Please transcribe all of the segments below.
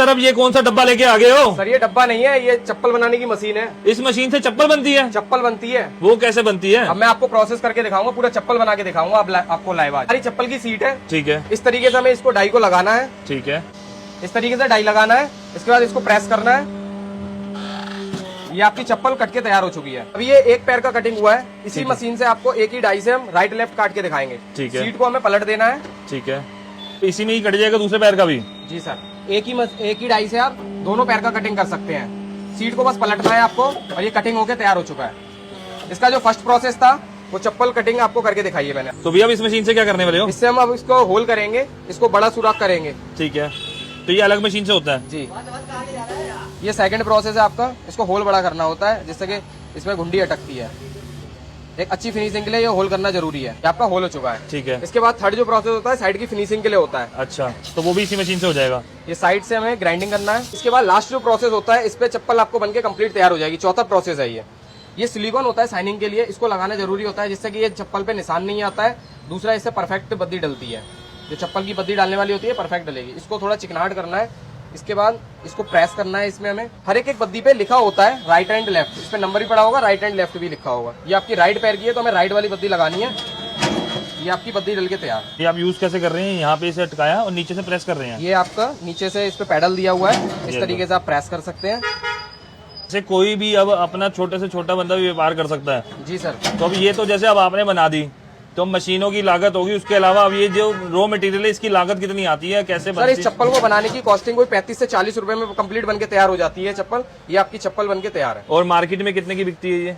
Sir अब ये कौन सा डब्बा लेके आ गए हो? सर ये डब्बा नहीं है, ये चप्पल बनाने की मशीन है। इस मशीन से चप्पल बनती है? चप्पल बनती है। वो कैसे बनती है? अब मैं आपको प्रोसेस करके दिखाऊंगा, पूरा चप्पल बना के दिखाऊंगा आपको लाइव। हमारी चप्पल की सीट है। ठीक है। इस तरीके से हमें इसको डाई को लगाना है। ठीक है। इस तरीके से डाई लगाना है। इसके बाद इसको प्रेस करना है। ये आपकी चप्पल कट के तैयार हो चुकी है। अभी ये एक पैर का कटिंग हुआ है। इसी मशीन से आपको एक ही डाई से हम राइट लेफ्ट काट के दिखाएंगे। ठीक है। सीट को हमें पलट देना है। ठीक है। इसी में ही कट जाएगा दूसरे पैर का भी? जी सर, एक ही डाई से आप दोनों पैर का कटिंग कर सकते हैं। सीट को बस पलटना है आपको और ये कटिंग होके तैयार हो चुका है। इसका जो फर्स्ट प्रोसेस था वो चप्पल कटिंग आपको करके दिखाई है मैंने। तो भैया अब इस मशीन से क्या करने वाले हो? इससे हम अब इसको होल करेंगे, इसको बड़ा सुराख करेंगे। ठीक है। तो ये अलग मशीन से होता है? जी, ये सेकंड प्रोसेस है आपका। इसको होल बड़ा करना होता है जिससे कि इसमें घुंडी अटकती है। एक अच्छी फिनिशिंग के लिए ये होल करना जरूरी है। ये आपका होल हो चुका है। ठीक है। इसके बाद थर्ड जो प्रोसेस होता है साइड की फिनिशिंग के लिए होता है। अच्छा, तो वो भी इसी मशीन से हो जाएगा? ये साइड से हमें ग्राइंडिंग करना है। इसके बाद लास्ट जो प्रोसेस होता है, इस पे चप्पल आपको बनके कंप्लीट तैयार हो जाएगी। चौथा प्रोसेस है ये सिलिकॉन होता है शाइनिंग के लिए। इसको लगाना जरूरी होता है जिससे कि ये चप्पल पे निशान नहीं आता है। दूसरा, इससे परफेक्ट बद्दी डलती है। जो चप्पल की बद्दी डालने वाली होती है परफेक्ट डलेगी। इसको थोड़ा चिकनाहट करना है। इसके बाद इसको प्रेस करना है। इसमें हमें हर एक बद्दी पे लिखा होता है राइट एंड लेफ्ट। इस पे नंबर भी पड़ा होगा, राइट एंड लेफ्ट भी लिखा होगा। ये आपकी राइट पैर की है तो हमें राइट वाली बद्दी लगानी है। ये आपकी बद्दी डल के तैयार। ये आप यूज कैसे कर रहे हैं? यहाँ पे इसे अटकाया और नीचे से प्रेस कर रहे हैं? ये आपका नीचे से इस पे पैडल दिया हुआ है। इस तरीके से आप प्रेस कर सकते हैं। जैसे कोई भी अब अपना छोटे से छोटा बंदा भी व्यापार कर सकता है? जी सर। तो अब ये तो जैसे अब आपने बना दी तो मशीनों की लागत होगी, उसके अलावा अब ये जो रॉ मटेरियल है इसकी लागत कितनी आती है, कैसे बनती है? सर इस चप्पल को बनाने की कॉस्टिंग कोई 35 से 40 रुपए में कंप्लीट बनके तैयार हो जाती है चप्पल। ये आपकी चप्पल बनके तैयार है। और मार्केट में कितने की बिकती है ये?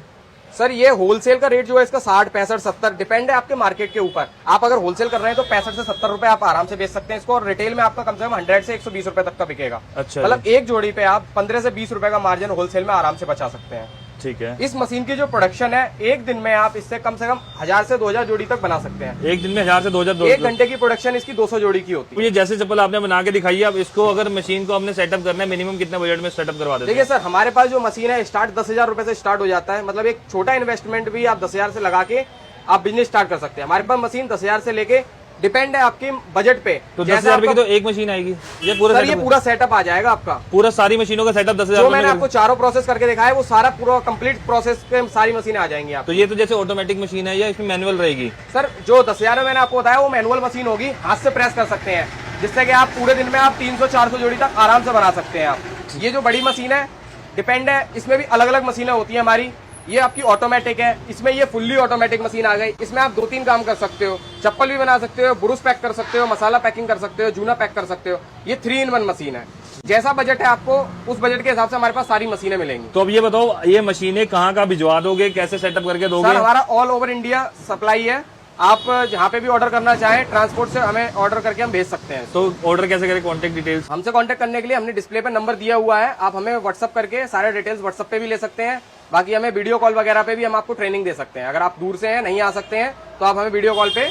सर ये होलसेल का रेट जो है इसका 60, 65, 70 डिपेंड है आपके मार्केट के ऊपर। आप अगर होलसेल कर रहे हैं तो 65 से 70 रुपए आप आराम से बेच सकते हैं इसको। और रिटेल में आपका कम से कम 100 से 120 रुपए तक का बिकेगा। अच्छा, मतलब एक जोड़ी पे आप 15 से 20 रुपए का मार्जिन होलसेल में आराम से बचा सकते हैं। ठीक है। इस मशीन की जो प्रोडक्शन है, एक दिन में आप इससे कम से कम 1000 से 2000 जोड़ी तक बना सकते हैं। एक दिन में 1000 से 2000? एक घंटे की प्रोडक्शन इसकी 200 जोड़ी की होती है। ये जैसे चप्पल आपने बना के दिखाई है, अब इसको अगर मशीन को आपने सेटअप करना है, मिनिमम कितने बजट में सेटअप करवा देते हैं? देखिए सर, हमारे पास जो मशीन है स्टार्ट 10,000 रुपए से स्टार्ट हो जाता है। मतलब एक छोटा इन्वेस्टमेंट भी आप 10,000 से लगा के आप बिजनेस स्टार्ट कर सकते हैं। हमारे पास मशीन 10,000 से लेके डिपेंड है आपके बजट पे। तो 10,000 रुपए की तो एक मशीन आएगी? ये पूरा सर ये पूरा सेटअप आ जाएगा आपका। पूरा सारी मशीनों का सेटअप 10,000? जो मैंने आपको चारों प्रोसेस करके दिखाया है वो सारा पूरा कंप्लीट प्रोसेस पे सारी मशीनें आ जाएंगी आप। तो ये तो जैसे ऑटोमेटिक मशीन है या इसमें मैनुअल रहेगी? सर जो 10,000 में मैंने आपको बताया वो मैनुअल मशीन होगी, हाथ से प्रेस कर सकते हैं, जिससे कि आप पूरे दिन में आप 300-400 जोड़ी तक आराम से बना सकते हैं आप। ये जो बड़ी मशीन है डिपेंड है, इसमें भी अलग अलग मशीनें होती है हमारी। ये आपकी ऑटोमेटिक है, इसमें ये फुल्ली ऑटोमेटिक मशीन आ गई। इसमें आप 2-3 काम कर सकते हो, चप्पल भी बना सकते हो, ब्रूस पैक कर सकते हो, मसाला पैकिंग कर सकते हो, जूना पैक कर सकते हो। ये 3-in-1 मशीन है। जैसा बजट है आपको उस बजट के हिसाब से हमारे पास सारी मशीनें मिलेंगी। तो अब ये बताओ, ये मशीनें कहाँ का भिजवा दोगे, कैसे सेटअप करके दोगे? सर हमारा ऑल ओवर इंडिया सप्लाई है। आप जहाँ पे भी ऑर्डर करना चाहें ट्रांसपोर्ट से हमें ऑर्डर करके हम भेज सकते हैं। तो ऑर्डर कैसे करें? Contact details? हमसे कांटेक्ट करने के लिए हमने डिस्प्ले पे नंबर दिया हुआ है। आप हमें व्हाट्सअप करके सारे डिटेल्स व्हाट्सअप पे भी ले सकते हैं। बाकी हमें वीडियो कॉल वगैरह पे भी हम आपको ट्रेनिंग दे सकते हैं। अगर आप दूर से हैं, नहीं आ सकते हैं, तो आप हमें वीडियो कॉल पे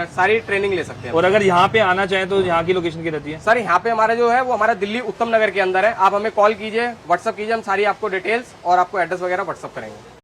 सारी ट्रेनिंग ले सकते हैं। और अगर यहाँ पे आना चाहें तो यहाँ की लोकेशन की रहती है? सर यहाँ पे हमारा जो है वो हमारा दिल्ली उत्तम नगर के अंदर है। आप हमें कॉल कीजिए, व्हाट्सअप कीजिए, हम सारी आपको डिटेल्स और आपको एड्रेस वगैरह व्हाट्सअप करेंगे।